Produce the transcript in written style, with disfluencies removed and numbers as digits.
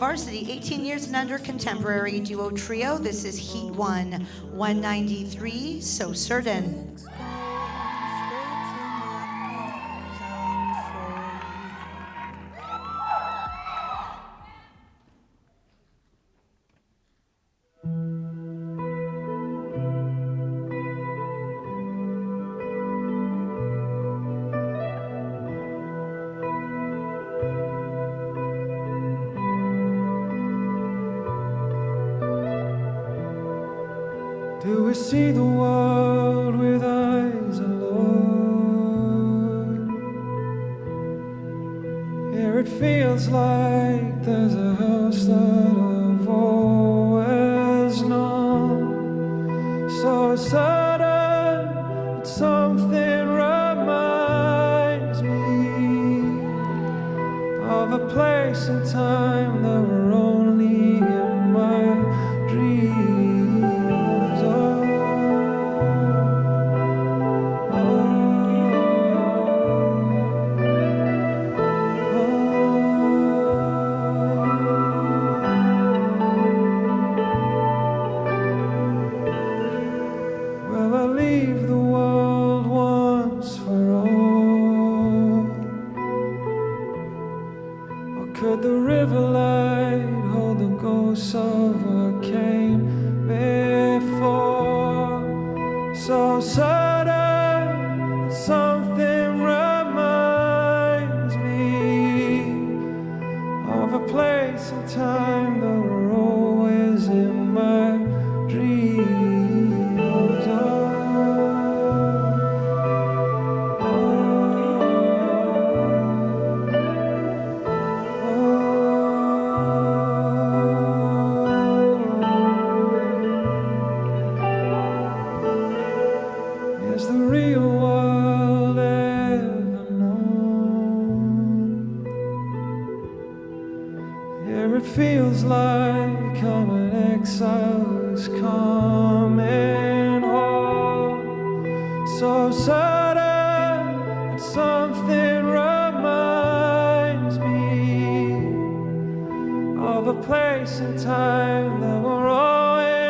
Varsity 18 Years and Under Contemporary Duo Trio. This is Heat 1, 193, So Certain. Do we see the world with eyes alone? Here it feels like there's a house that I've always known. So certain that something reminds me of a place and time that were only in my dreams. Could the river light hold the ghosts of what came before? So certain that something reminds me of a place and time that were always in my dreams. Is the real world ever known? Here it feels like I'm an exile who's coming home. So certain that something reminds me of a place and time that were always